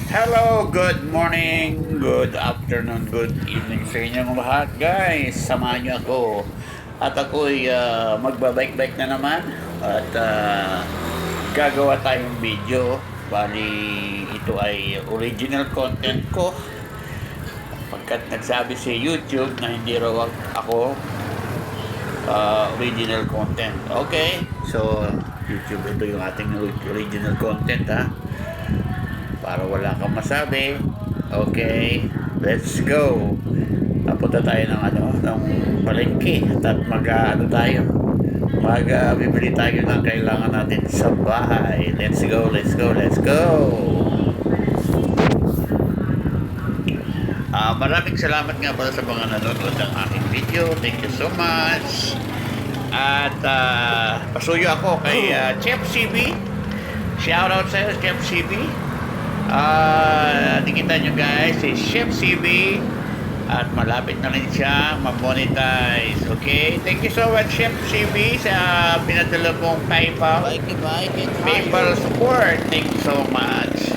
Hello, good morning, good afternoon, good evening sa inyong lahat, guys. Samahan niyo ako. At ako'y magbabike-bike na naman. At gagawa tayong video. Bali, ito ay original content ko. Pagkat nagsabi si YouTube na hindi raw ako original content. Okay, so YouTube, ito yung ating original content, ha. Para wala kang masabi. Okay, let's go. Punta tayo ng palengke at bibili tayo ng kailangan natin sa bahay. Let's go, let's go, let's go. Maraming salamat nga pala sa mga nanonood ng aking video. Thank you so much. At pasuyo ako kay Chef CB. Shout out sa'yo, Chef CB. Nakikita nyo guys, si Chef CB at malapit na rin siya ma-monetize. Okay, thank you so much Chef CB sa pinadala mong PayPal support. Thank you so much.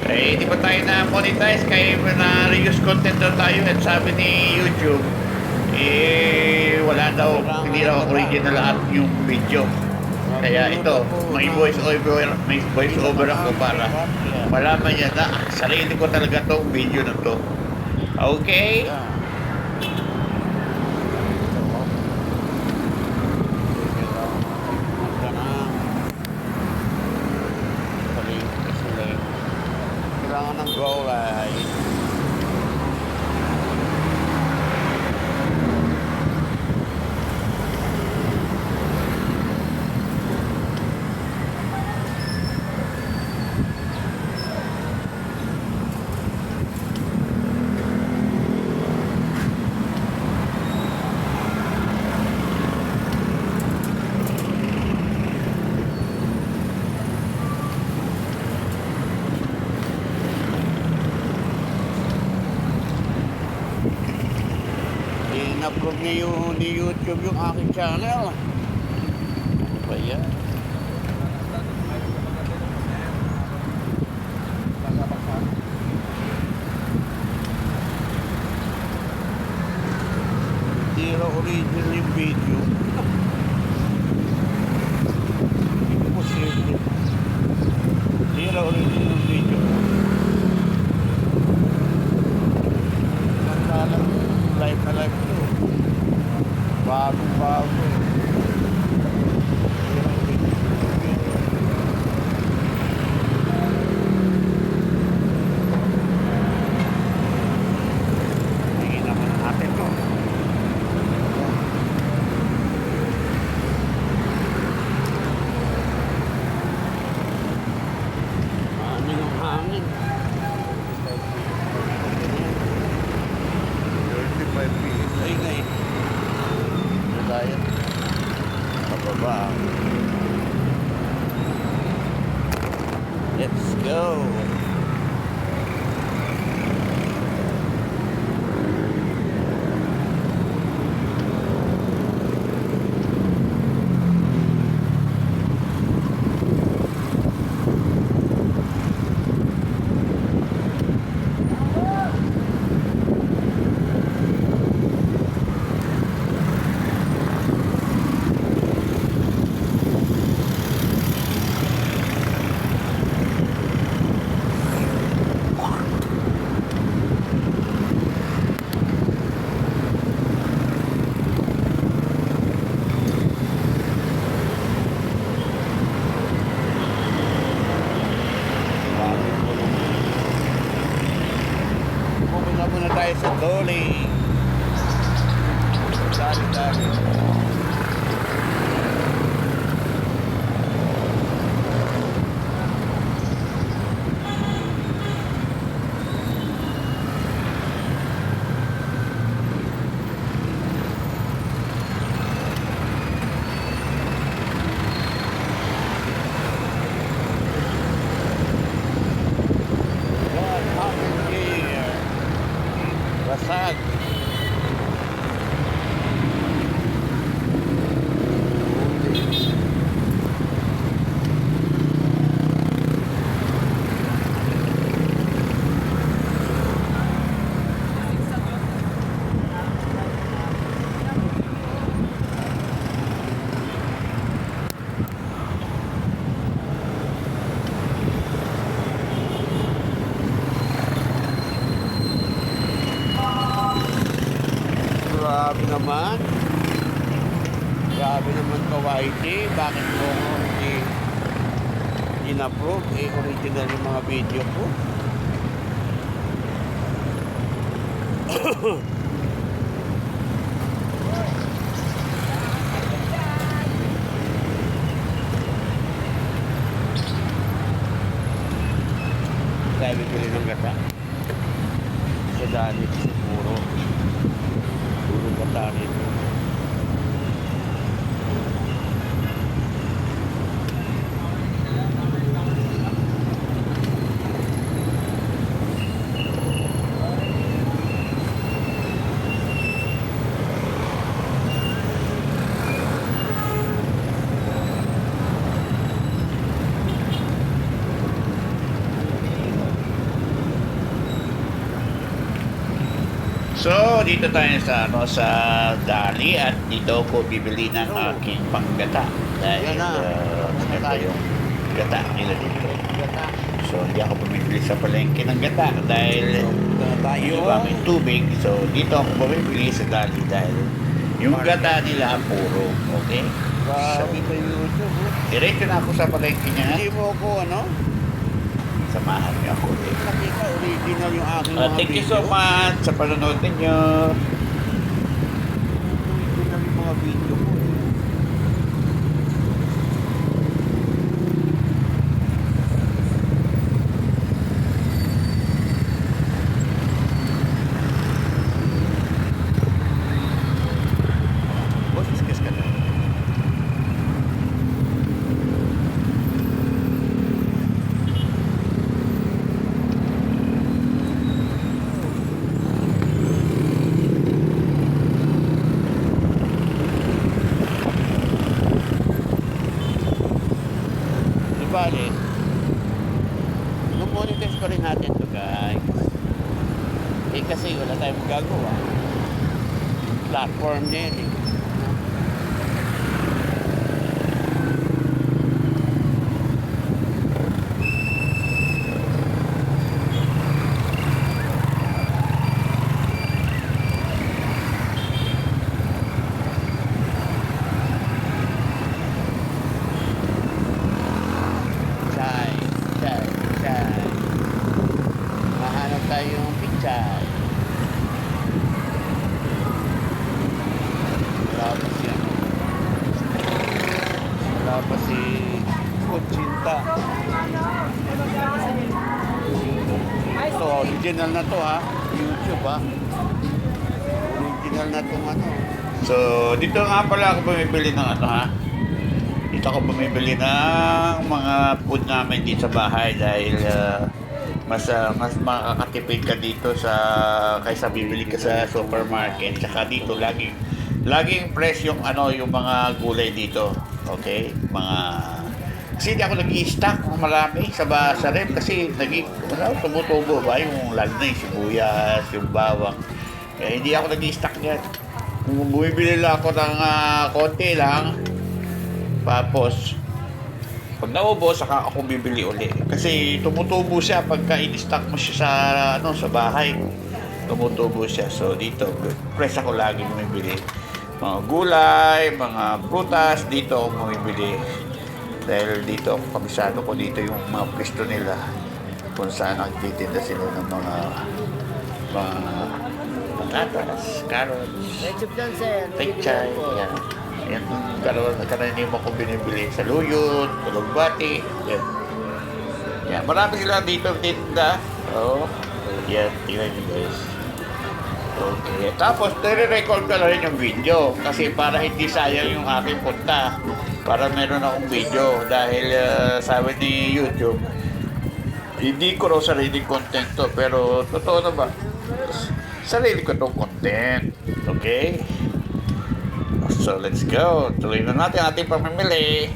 Okay, di ba tayo na monetize kaya na reuse content daw tayo at sabi ni YouTube wala daw, hindi daw original lahat yung video. Kaya ito, may voice over ako para malaman niya na sarili ko talaga tong video na to. Okay? Kailangan ng gulay. In-upload niya ni YouTube yung aking channel. Ano ba yan? Hindi raw original yung video. Hindi posible. Hindi raw original yung video. Nagkalang live na live to. Bago. Tingin naman natin to. Ano yung hangin? 35 feet. Ay nga eh. Tayo pababa. Let's go. Pupunta muna tayo sa Dolly. Dali. What happened here? Basag. naman. Grabe naman to, YT. Bakit mo ko hindi in-approve? Original yung mga video ko. Tayo bibili ng gata. Sa dali, siguro. Puro gata nito. So, dito tayo sa Dali at dito ko bibili ng aking panggata. Dahil Yan na. ito yung gata nila dito. Gata. So, hindi ako bumibili sa palengke ng gata dahil yung aming tubig. So, dito ako bumibili sa Dali dahil yung gata nila puro. Okay? Grabe pa yung YouTube. Diretso na ako sa palengke niya. Hindi mo ako, ano? Samahan niyo ako. Nakita original yung aking mga Thank you video. so much sa panonood ninyo. Original yung mga video ko. Boses ka na. Di bale, monitor pa rin natin to, guys. Eh kasi wala tayong magagawa. Platform niya yun eh. Chay, chay, chay. Mahanap tayong pichay. Wala pa si ano. Wala pa si Kutsinta. Ito, original na to ha. YouTube ha. Original na tong ano. So, dito nga pala ako bumibili ng ano ha. Dito ako bumibili ng mga food namin dito sa bahay dahil mas makakatipid ka dito sa kaysa bibili ka sa supermarket. Tsaka dito laging fresh yung ano yung mga gulay dito. Okay? Kasi hindi ako nag-i-stock ng marami sa rep kasi tumutubo ba yung lalo na yung sibuyas, yung bawang. Kaya hindi ako nag-i-stock yan. Kung bumibili lang ako ng konti lang, tapos pag naubos, saka ako bibili uli. Kasi tumutubo siya pagka in-stock mo siya sa bahay. Tumutubo siya. So dito, fresh ako lagi bumibili. Mga gulay, mga prutas, dito ako bumibili. Dahil dito, kabisado ko dito yung mga pwesto nila. Kung saan nagtitinda sila ng mga patatas, carrots, pechay, yan. Yan, karaniwan ko binibili sa Luyot, Tulugbati, yan. Yan, marami sila dito tinda. Oh, yan, tingnan nyo guys. Okay, tapos nire-record ko na rin yung video kasi para hindi sayang yung aking punta. Para meron akong video dahil sabi ni YouTube, hindi ko raw sariling content to, pero totoo na ba? Sarili ko itong content. Okay? So, let's go. Tuloy na natin ating pamimili.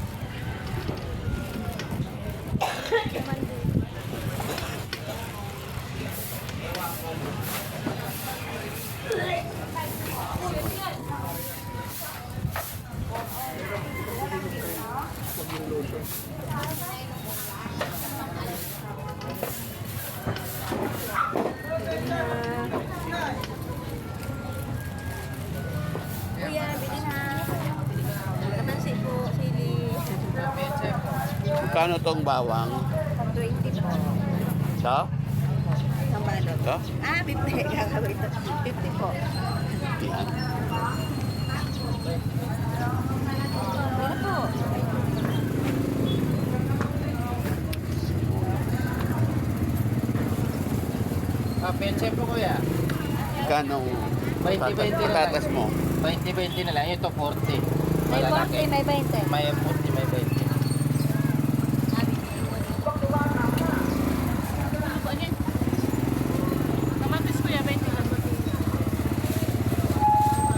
Magkano tong bawang? 20 po. Sa? Isang balot. Ito? 50. Gagawin ito. 50 po. Yan. Ano po? Peche po kuya. Magkano 20-20 na patatas lang. mo? 20-20 na lang. Ito 40. May Malalaki. 40, may 20. May 40, may 20. Kamatis kuya, 20 lang.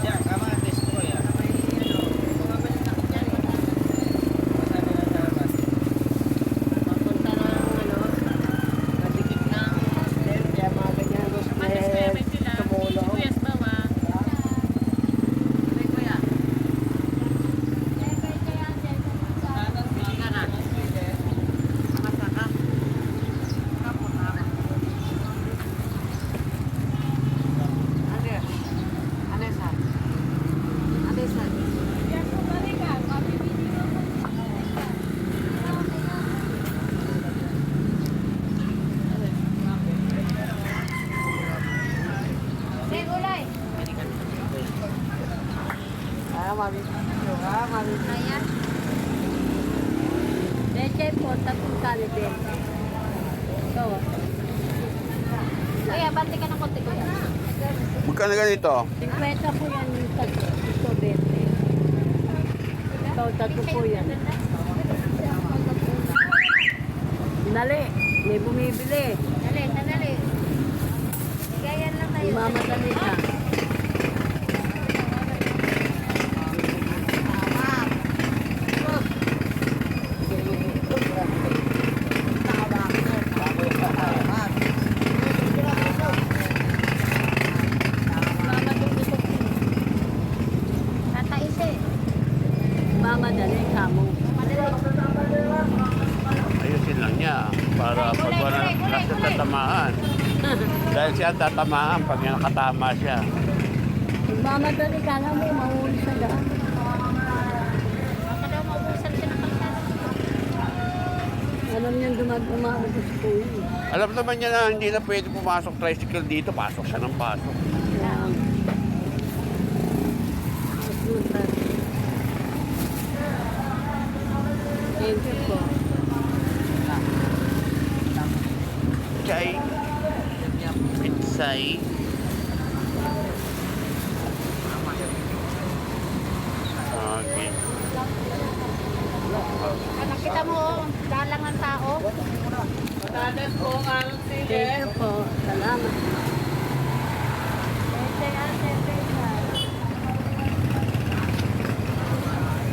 Yan, kamatis po kuya. Masabi na sa labas. Papunta na madikit na. Kaya mga ganyan. Kamatis kuya, 20 lang. Sibuyas bawang. Okay, kuya. Ayan. Leche po, 3 kalibin. Ito. Kuya, bante ka ng konti kuya. Magkano ganito? 50 po yan yung tatlo. Ito, 20. Ito, 3 po yan. Dali, may bumibili. Dali, sandali. Gayan lang tayo. Mamadali ka. Tataise. Mamadali ka mo. Ayusin lang niya para pag wala nasa tatamaan. Dahil siya tatamaan pag nakatama siya. Mamadali ka na mo, mahuli sa daan. Baka daw maubusan siya ng kalsada. Alam niyan umabot sa school. Alam naman niya na hindi na pwede pumasok tricycle dito. Pasok siya ng pasok. Yan. Asunta. Thank you po. Chay. Pitsay. Okay. Nakita mo, dalang ang tao. Patatas po ang anong Thank you po. Salamat.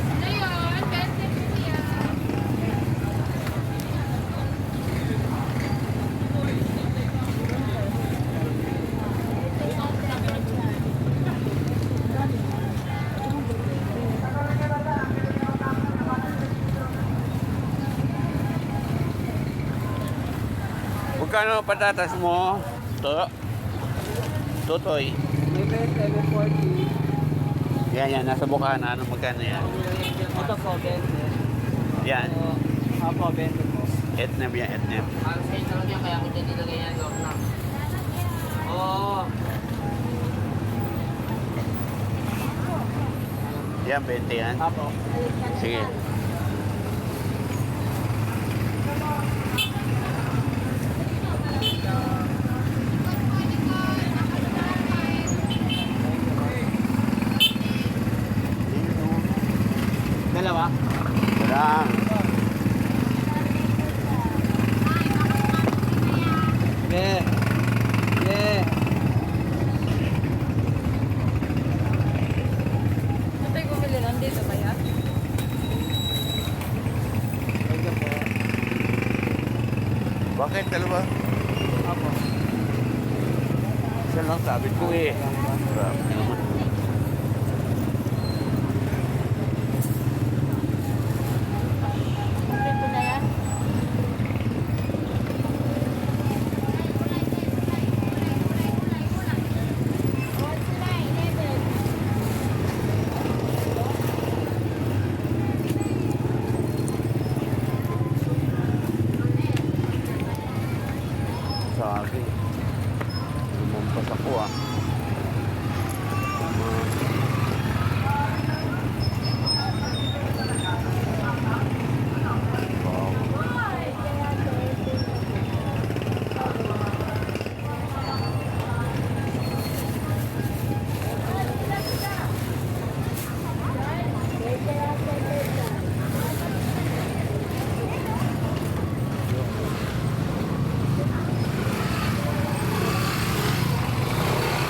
Ano yun? 20 po yan. Magkano patatas mo? Totoy. May 20, may 40. Yan, nasa bukana. Ano magkano yan? Ito po, 20. Yan. Apo, 20 po. Etneb yan, etneb. Ang sa ito lang yan, kaya kita nilagay yan, Lord na. Oo. Yan, 20 yan. Apo. Sige. Dalawa? Lang. Yeah. Yeah. Ito yung bumili lang dito ba yan? Thank you po. Bakit dalawa? Apo. Isa lang sabi ko eh. Grabe naman. Kompleto na yan. saging. Lumampas ako ah.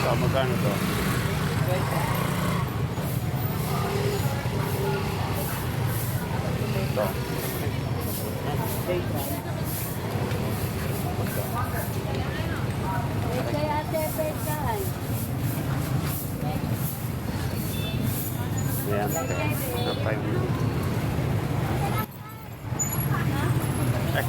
So, magkano to? Ito. Kaya ate, pechay. Ayan. Sa 5 minutes. Ay.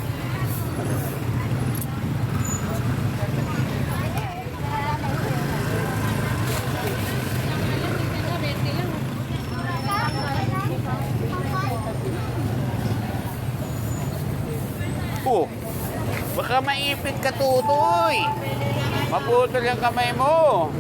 Oh, baka maipit ka, Tutoy. Maputol yung kamay mo.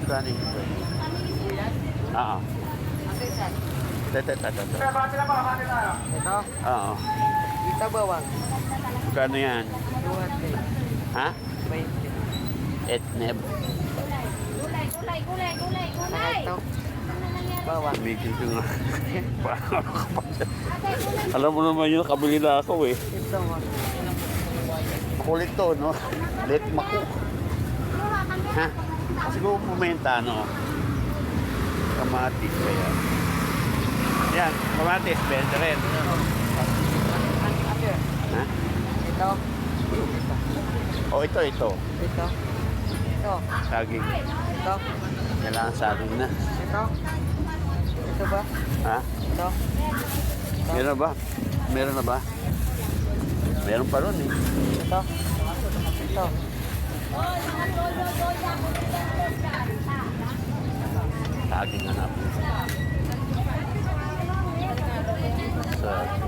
Kani ito? Oo. Ito. Ito, Oo. kita bawang. Kano yan? 200. Ha? 20. Etneb. Gulay. Ito, bawang. Medyo ito nga. Alam mo naman yun, kabili na ako eh. Ito, Makulit to, no? Let maku. Ha? Siguro pumenta, no? Kamatis kaya. Yan, kamatis, benta rin. Ha? Ito, O, ito. ito, ito, Saging. ito, Kailangan saging na. ito. Ito ba? Ha? Ito. Meron na ba? Meron na ba? Meron pa ron eh. Ito. Ito. Saging hanap. Saging.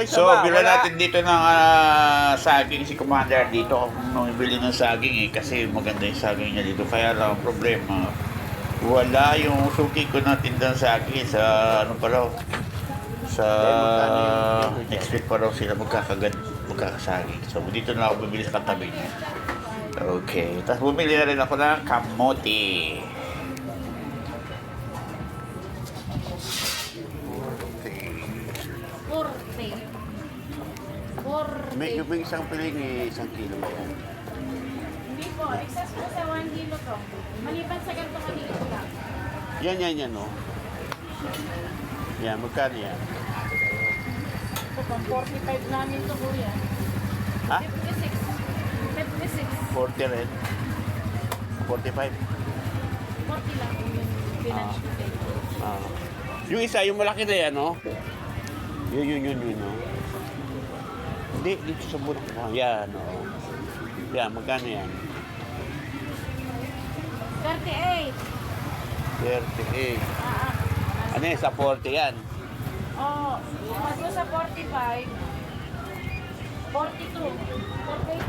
So, bila natin dito ng saging si Commander dito ako bumibili ng saging eh kasi maganda yung saging niya dito. Kaya lang ang problema, wala yung suki ko na tindang saging sa ano pa raw. Sa next week pa raw sila magkakasaging. So, dito na ako bumili sa katabi niya. Okay. Tapos bumili na rin ako ng kamote. May isang piling eh, 1 kilo yan. Hindi po, excess po sa 1 kilo to. Maliban sa ganito kanito lang. Yan, no? Yan, magkano yan? Ito pang 45 namin to kuya. Ha? 56. 56. 40 rin? 45? 40 lang yung pinanch ko kayo. Ah. Yung isa, yung malaki na yan, no? Yun, no? Hindi, dito sa bunak mo. Yan, no? Yan, magkano yan? 38. 38. Ano yan, sa 40 yan? Oh, mas mo sa 45. 42. 48.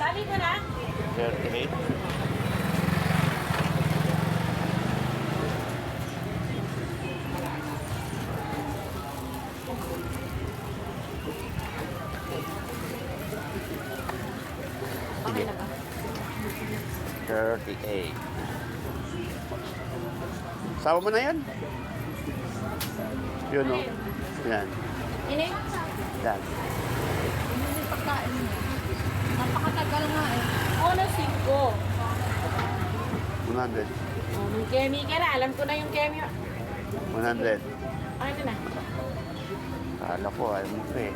Tali ko na. 38. Okay na ba? 38. Sama mo na yan? Yun o. Yan. Ini? Yan. Hindi pagkain mo. Napakatagal nga eh. Ano, 5. 100. Oh, may kemi ka na. Alam ko na yung kemi. 100. Ano na? Kala ko, ayaw mo pa eh.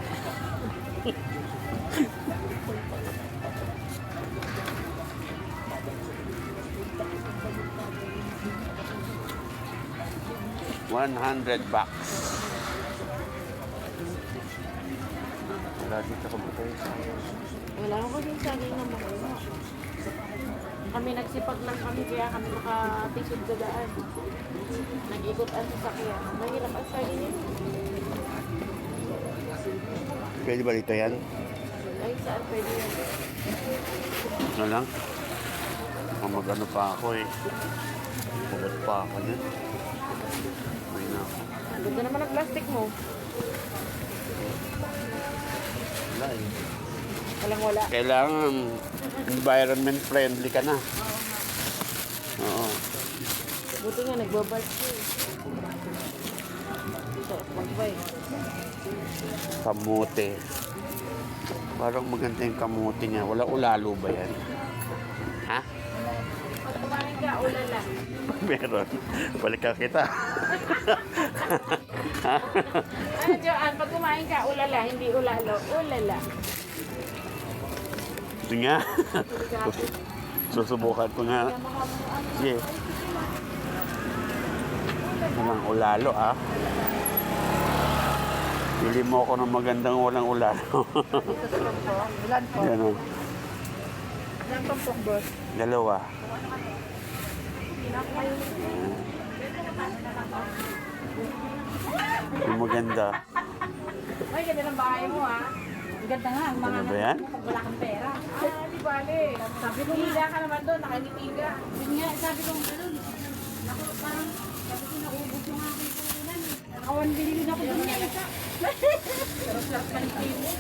$100. Wala dito ka ba tayo? Wala ko kasing saging na makuha. Kami nagsipag lang kami kaya kami nakatisod sa daan. Nag-ikot-an sa sakyan. Mahirap ang saging yun. Pwede ba dito yan? Ay, saan pwede yan? Ano lang? Mag-ano pa ako eh. Pagod pa ako dyan. May na ako. Ang ganda naman ang plastic mo. Wala eh. Walang wala. Kailangan environment friendly ka na. Oo. Buti nga nagbabike ko eh. Ito, magbike. Kamote. Parang maganda yung kamote niya. Wala ulalo ba yan? Ha? Pag kumain ka, ulala. Meron. Balikan kita. Ano, Joanne? Pag kumain ka, ulala, hindi ulalo. Ulala. Ito nga. Susubukan ko nga. Sige. Walang ulalo ah. Pili mo ako ng magandang walang ulalo. Dito sa Pampok. Ilan po? Yan o. Ilan Pampok, boss? Dalawa. Yung maganda. Ay, ganda ng bahay mo ah. Ang ganda nga. Ang mga Ano ba yan? Pag wala kang pera. Ah, di bale. Sabi ko, hila ka naman doon, nakangiti ka. Yun nga, sabi ko gano'n. Ako parang, sabi ko naubos yung aking puhunan. Nakawan bilhin ako doon nga isa. Pero sarap ka ng mo.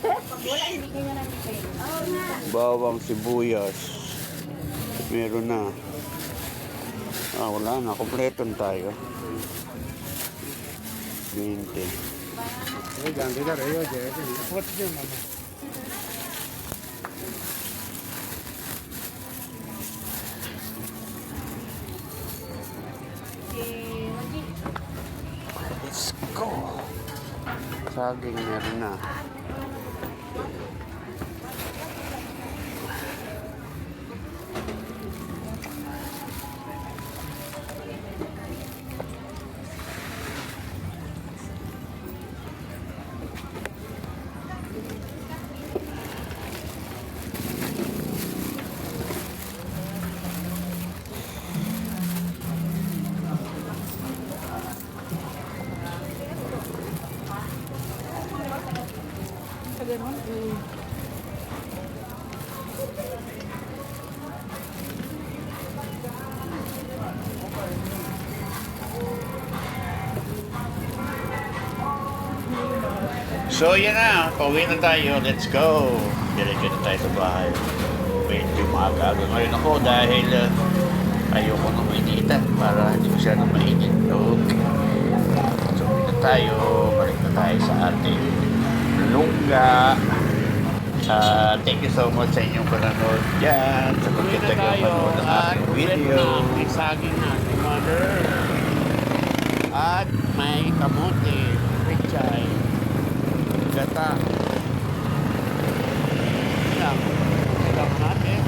Pag wala, hindi ka nga namin pera. Oo nga. Bawang sibuyas. Meron na. Ah, wala na. Kompleto na tayo. 20. Let's go. Saging meron na. Sa ganun? So yan na, pauwi na tayo. Let's go. Diretso na tayo sa bahay. Medyo maaga ngayon ako dahil ayoko nang mainitan para hindi ko siya nang mainit. Okay. So uwi na tayo. Balik na tayo sa ating lungga. Thank you so much sa inyong panonood dyan. Sa pagkatagal manood ng aking video. May saging na si mother. At may kamote, pechay, gata. Yan. Ilang natin.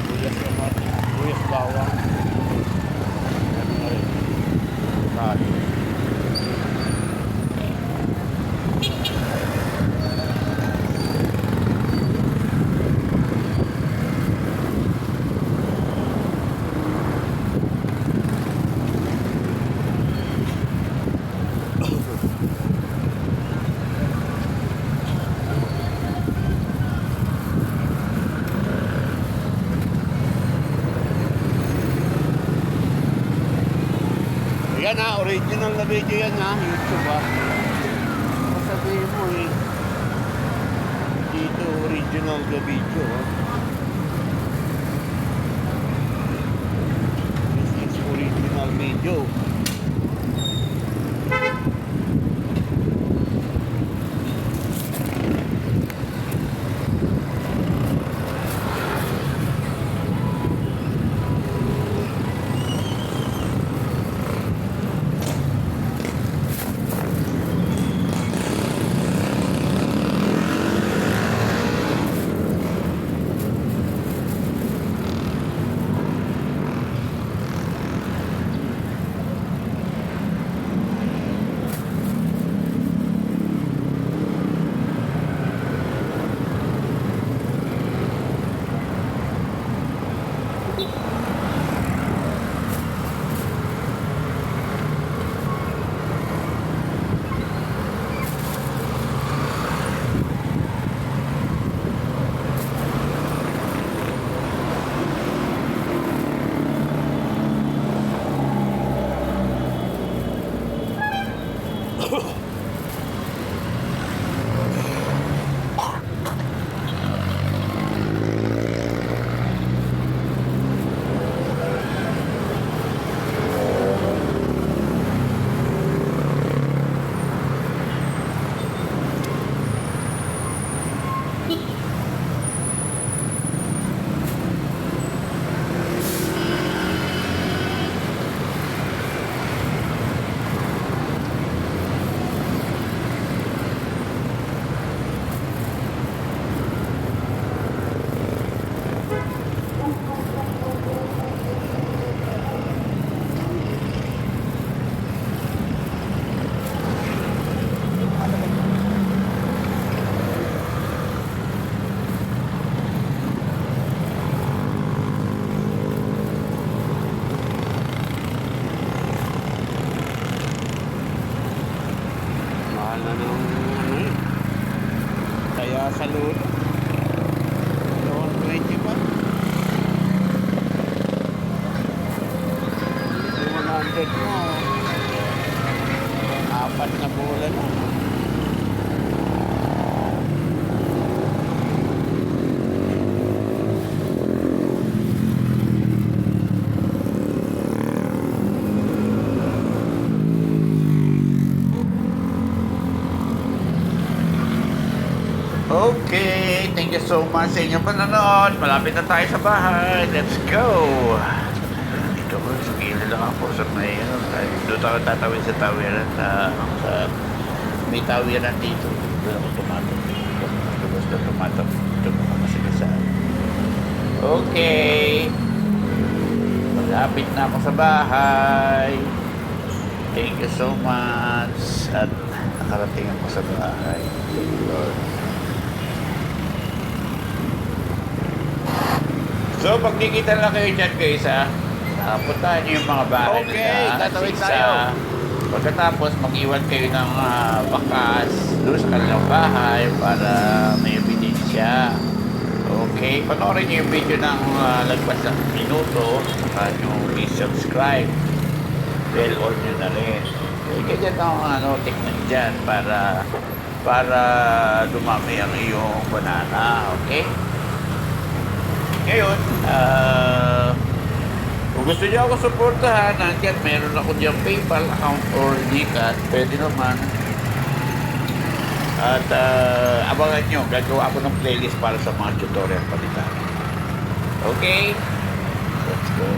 Buyas kamote, buyas bawang. Yan na rin. Kali. Yan ha, original na video yan ha, YouTube ha. Sabihin mo eh. Dito original na video ha. This is original video. Mahal na ng ano eh. Kaya sa load. 120 pa. 100 mo. Apat na bola na. Okay, thank you so much sa inyong panonood. Malapit na tayo sa bahay. Let's go! Dito ko, sa gilid lang ako sa may, doon ako tatawid sa tawiran sa may tawiran dito. Doon ako tumatawid. Basta tumatawid. Doon ako masigasaan. Okay. Malapit na ako sa bahay. Thank you so much. At nakarating ako sa bahay. Thank you, Lord. So, pag dikita lang kayo dyan guys ha, puntahan nyo yung mga bahay Okay, nila. tatawid Isa. tayo. Pagkatapos, mag-iwan kayo ng bakas doon sa kanilang bahay para may ebidensya. Okay, panoorin nyo yung video ng lagpas ng minuto at nyo i-subscribe. Bell on nyo na rin. Okay, ganyan ang technique dyan para dumami ang iyong banana. Okay? Ngayon, kung gusto niyo ako suportahan, nandiyan meron ako diyang PayPal account or GCash, pwede naman. At abangan nyo, gagawa ako ng playlist para sa mga tutorial palitan. Okay? Let's go.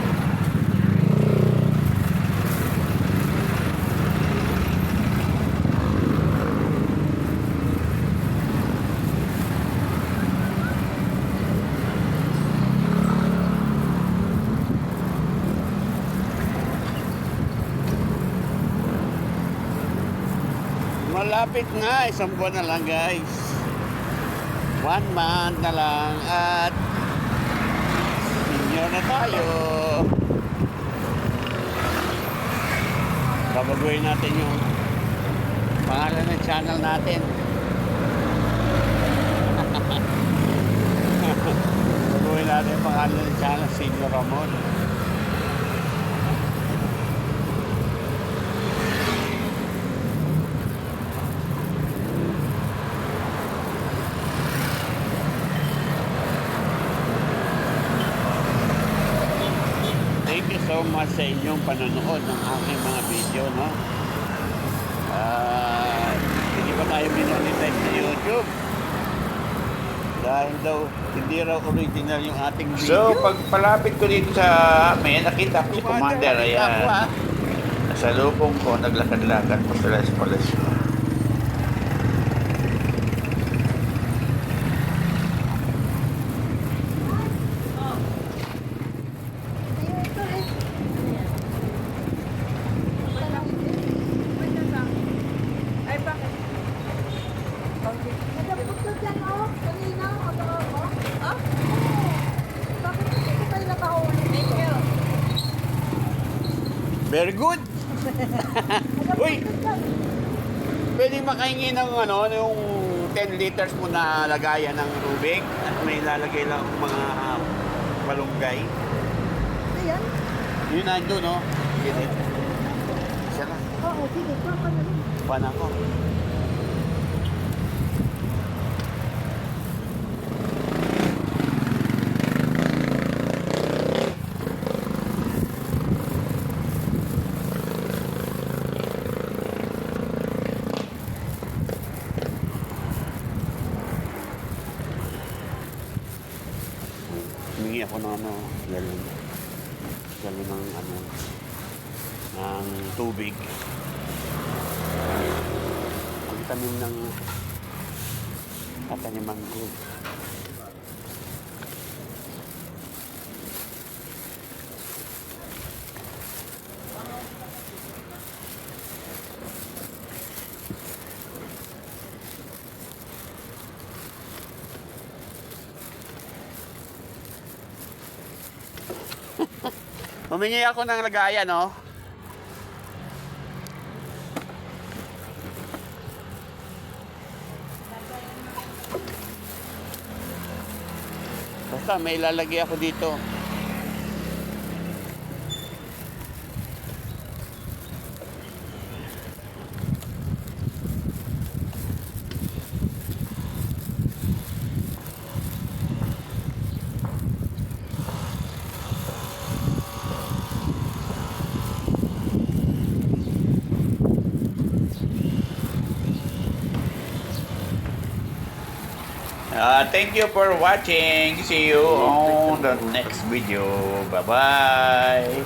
Malapit na, isang buwan na lang guys. 1 month na lang at senior na tayo. Babaguhin natin yung pangalan ng channel natin. Babaguhin natin yung pangalan ng channel, Senior Ramon. salamat sa inyong panonood ng aking mga video, no? Hindi pa tayo minonetize sa YouTube. Dahil daw, hindi raw original yung ating video. So, pag palapit ko dito sa amin, nakita ko si Commander. nakita ko, Ayan. Nasa lupong ko, naglakad-lakad pa sa Las Palas ko. Ay, bakit? Nagabot ka dyan, oh. Kanina, ako. Ah? Bakit hindi ko kayo nakahuli? Thank you. Very good. Uy, pwede makahingi ng yung 10 liters mo na lagayan ng tubig at may lalagay lang mga malunggay. Ayan. Yun nandun, no? Ginit. Isa lang. Oo, sige. Papa na rin. Pana ko. Humingi ako ng galon ng tubig. Ang tanim ng tataniman ko. Humingi ako ng lagayan, no? Basta may ilalagay ako dito. Thank you for watching. See you on the next video. Bye-bye.